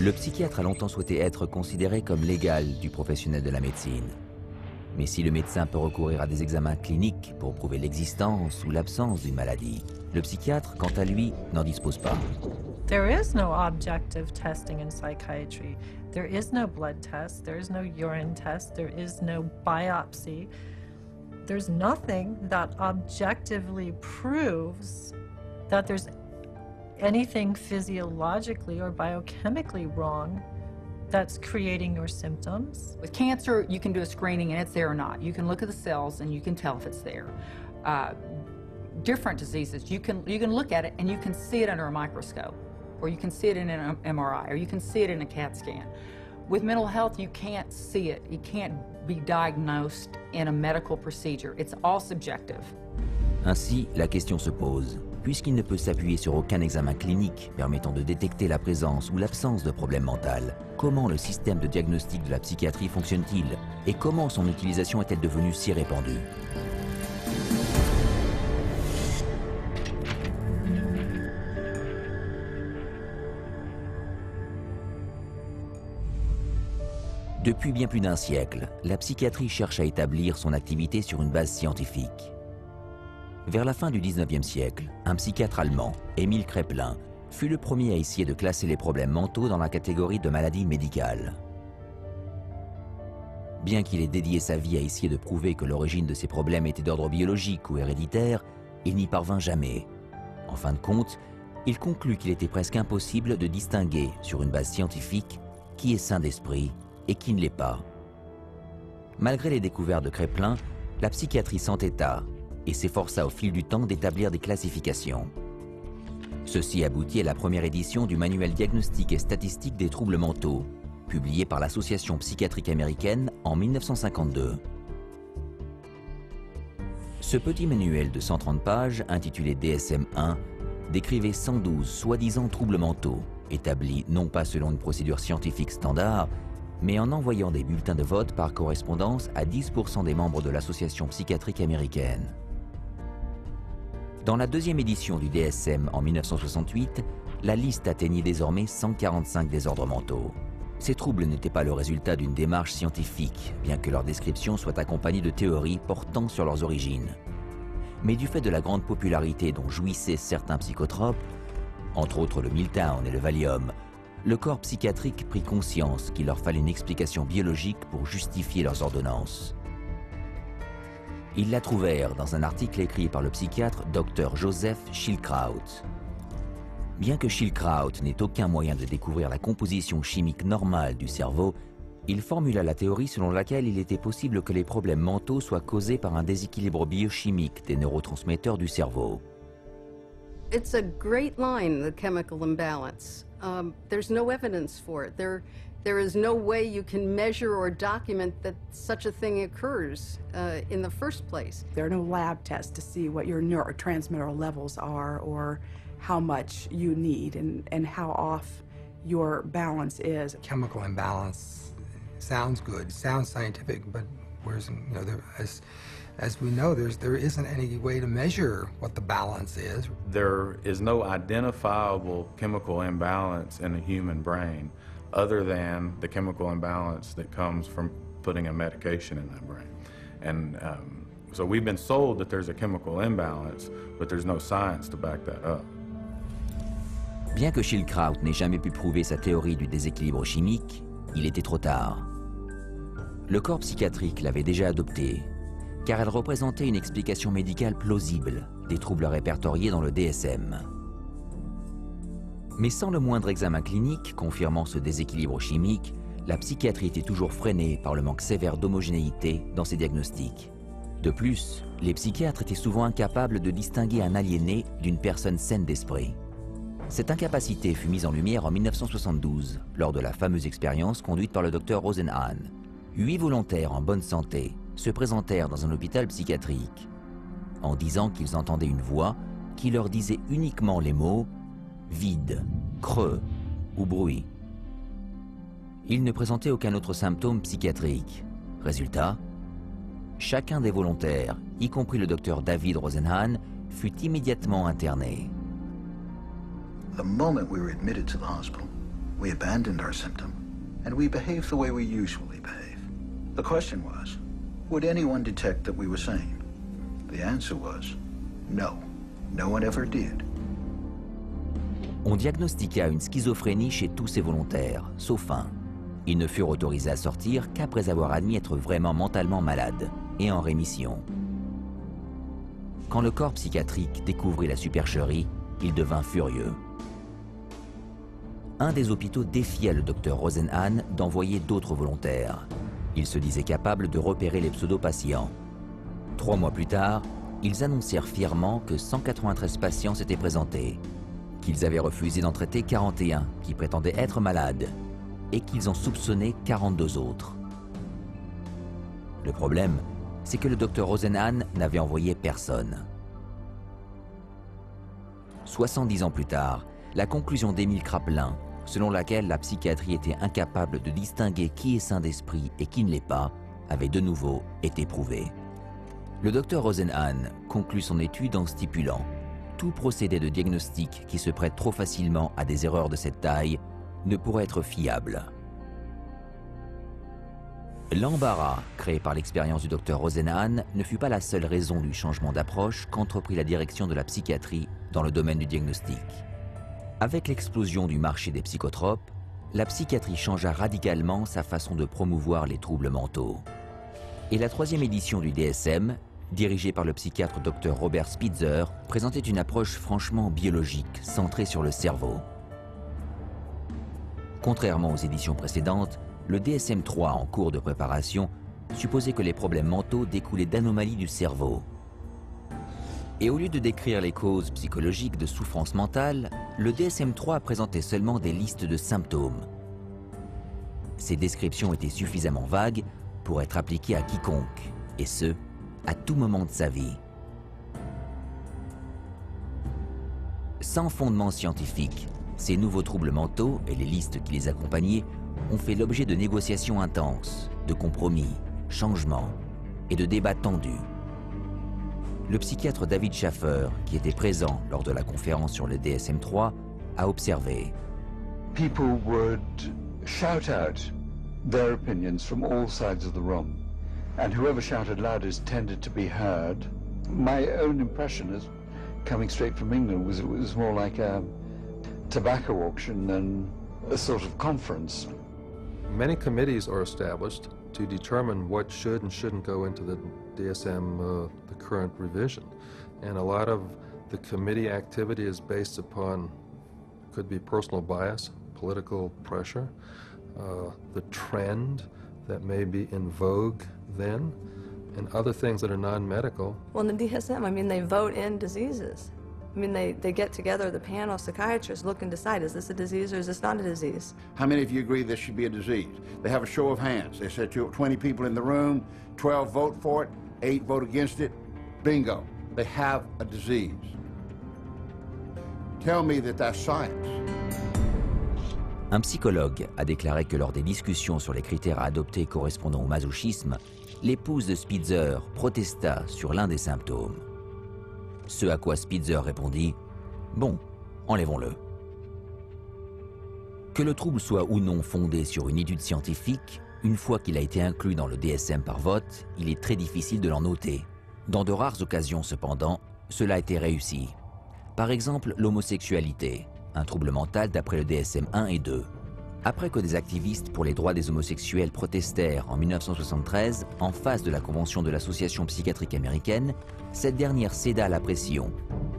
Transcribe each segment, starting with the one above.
Le psychiatre a longtemps souhaité être considéré comme l'égal du professionnel de la médecine. Mais si le médecin peut recourir à des examens cliniques pour prouver l'existence ou l'absence d'une maladie, le psychiatre, quant à lui, n'en dispose pas. There is no objective testing in psychiatry. There is no blood test, there is no urine test, there is no biopsy. There's nothing that objectively proves that there's anything physiologically or biochemically wrong that's creating your symptoms. With cancer, you can do a screening and it's there or not. You can look at the cells and you can tell if it's there. Different diseases, you can look at it and you can see it under a microscope, or you can see it in an MRI, or you can see it in a CAT scan. With mental health, you can't see it. It can't be diagnosed in a medical procedure. It's all subjective. Ainsi, la question se pose. Puisqu'il ne peut s'appuyer sur aucun examen clinique permettant de détecter la présence ou l'absence de problème mental, comment le système de diagnostic de la psychiatrie fonctionne-t-il? Et comment son utilisation est-elle devenue si répandue? Depuis bien plus d'un siècle, la psychiatrie cherche à établir son activité sur une base scientifique. Vers la fin du 19e siècle, un psychiatre allemand, Emil Kraepelin, fut le premier à essayer de classer les problèmes mentaux dans la catégorie de maladies médicales. Bien qu'il ait dédié sa vie à essayer de prouver que l'origine de ces problèmes était d'ordre biologique ou héréditaire, il n'y parvint jamais. En fin de compte, il conclut qu'il était presque impossible de distinguer, sur une base scientifique, qui est sain d'esprit et qui ne l'est pas. Malgré les découvertes de Kraepelin, la psychiatrie s'entêta et s'efforça au fil du temps d'établir des classifications. Ceci aboutit à la première édition du Manuel diagnostique et statistique des troubles mentaux, publié par l'Association psychiatrique américaine en 1952. Ce petit manuel de 130 pages, intitulé DSM-1, décrivait 112 soi-disant troubles mentaux, établis non pas selon une procédure scientifique standard, mais en envoyant des bulletins de vote par correspondance à 10% des membres de l'Association psychiatrique américaine. Dans la deuxième édition du DSM en 1968, la liste atteignit désormais 145 désordres mentaux. Ces troubles n'étaient pas le résultat d'une démarche scientifique, bien que leur description soit accompagnée de théories portant sur leurs origines. Mais du fait de la grande popularité dont jouissaient certains psychotropes, entre autres le Miltown et le Valium, le corps psychiatrique prit conscience qu'il leur fallait une explication biologique pour justifier leurs ordonnances. Ils la trouvèrent dans un article écrit par le psychiatre Dr Joseph Schildkraut. Bien que Schildkraut n'ait aucun moyen de découvrir la composition chimique normale du cerveau, il formula la théorie selon laquelle il était possible que les problèmes mentaux soient causés par un déséquilibre biochimique des neurotransmetteurs du cerveau. It's a great line, the chemical imbalance. There's no evidence for it. There is no way you can measure or document that such a thing occurs in the first place. There are no lab tests to see what your neurotransmitter levels are or how much you need and how off your balance is. Chemical imbalance sounds good, sounds scientific, but whereas, you know, as we know, there isn't any way to measure what the balance is. There is no identifiable chemical imbalance in the human brain other than the chemical imbalance that comes from putting a medication in that brain. And so we've been sold that there's a chemical imbalance, but there's no science to back that up. Bien que Schildkraut n'ait jamais pu prouver sa théorie du déséquilibre chimique, il était trop tard. Le corps psychiatrique l'avait déjà adoptée, car elle représentait une explication médicale plausible des troubles répertoriés dans le DSM. Mais sans le moindre examen clinique confirmant ce déséquilibre chimique, la psychiatrie était toujours freinée par le manque sévère d'homogénéité dans ses diagnostics. De plus, les psychiatres étaient souvent incapables de distinguer un aliéné d'une personne saine d'esprit. Cette incapacité fut mise en lumière en 1972, lors de la fameuse expérience conduite par le docteur Rosenhan. 8 volontaires en bonne santé se présentèrent dans un hôpital psychiatrique, en disant qu'ils entendaient une voix qui leur disait uniquement les mots « vide »,« creux » ou « bruit ». Ils ne présentaient aucun autre symptôme psychiatrique. Résultat, chacun des volontaires, y compris le docteur David Rosenhan, fut immédiatement interné. The moment we were admitted to the hospital, We abandoned our symptom, and we behaved the way we usually behave. The question was, would anyone detect that we were sane? The answer was, no. No one ever did. On diagnostiqua une schizophrénie chez tous ces volontaires, sauf un. Ils ne furent autorisés à sortir qu'après avoir admis être vraiment mentalement malades et en rémission. Quand le corps psychiatrique découvrit la supercherie, il devint furieux. Un des hôpitaux défia le docteur Rosenhan d'envoyer d'autres volontaires. Il se disait capable de repérer les pseudo-patients. 3 mois plus tard, ils annoncèrent fièrement que 193 patients s'étaient présentés, qu'ils avaient refusé d'en traiter 41 qui prétendaient être malades et qu'ils en soupçonnaient 42 autres. Le problème, c'est que le docteur Rosenhan n'avait envoyé personne. 70 ans plus tard, la conclusion d'Émile Kraepelin, selon laquelle la psychiatrie était incapable de distinguer qui est sain d'esprit et qui ne l'est pas, avait de nouveau été prouvée. Le docteur Rosenhan conclut son étude en stipulant « Tout procédé de diagnostic qui se prête trop facilement à des erreurs de cette taille ne pourrait être fiable ». L'embarras créé par l'expérience du docteur Rosenhan ne fut pas la seule raison du changement d'approche qu'entreprit la direction de la psychiatrie dans le domaine du diagnostic. Avec l'explosion du marché des psychotropes, la psychiatrie changea radicalement sa façon de promouvoir les troubles mentaux. Et la 3e édition du DSM, dirigée par le psychiatre Dr Robert Spitzer, présentait une approche franchement biologique, centrée sur le cerveau. Contrairement aux éditions précédentes, le DSM-3 en cours de préparation supposait que les problèmes mentaux découlaient d'anomalies du cerveau. Et au lieu de décrire les causes psychologiques de souffrance mentale, le DSM-3 présentait seulement des listes de symptômes. Ces descriptions étaient suffisamment vagues pour être appliquées à quiconque, et ce, à tout moment de sa vie. Sans fondement scientifique, ces nouveaux troubles mentaux et les listes qui les accompagnaient ont fait l'objet de négociations intenses, de compromis, changements et de débats tendus. Le psychiatre David Schaffer, qui était présent lors de la conférence sur le DSM-3, a observé. People would shout out their opinions from all sides of the room, and whoever shouted loudest tended to be heard. My own impression, is coming straight from England, was it was more like a tobacco auction than a sort of conference. Many committees are established to determine what should and shouldn't go into the DSM, the current revision. And a lot of the committee activity is based upon, could be personal bias, political pressure, the trend that may be in vogue then, and other things that are non-medical. Well, in the DSM, I mean, they vote in diseases. I mean, they get together, the panel of psychiatrists look and decide, is this a disease or is this not a disease? How many of you agree this should be a disease? They have a show of hands. They said 20 people in the room, 12 vote for it, 8 vote against it. Bingo. They have a disease. Tell me that that's science. Un psychologue a déclaré que lors des discussions sur les critères à adopter correspondant au masochisme, l'épouse de Spitzer protesta sur l'un des symptômes. Ce à quoi Spitzer répondit « Bon, enlevons-le ». Que le trouble soit ou non fondé sur une étude scientifique, une fois qu'il a été inclus dans le DSM par vote, il est très difficile de l'en noter. Dans de rares occasions cependant, cela a été réussi. Par exemple, l'homosexualité, un trouble mental d'après le DSM 1 et 2. Après que des activistes pour les droits des homosexuels protestèrent en 1973 en face de la convention de l'Association psychiatrique américaine, cette dernière céda à la pression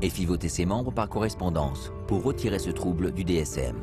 et fit voter ses membres par correspondance pour retirer ce trouble du DSM.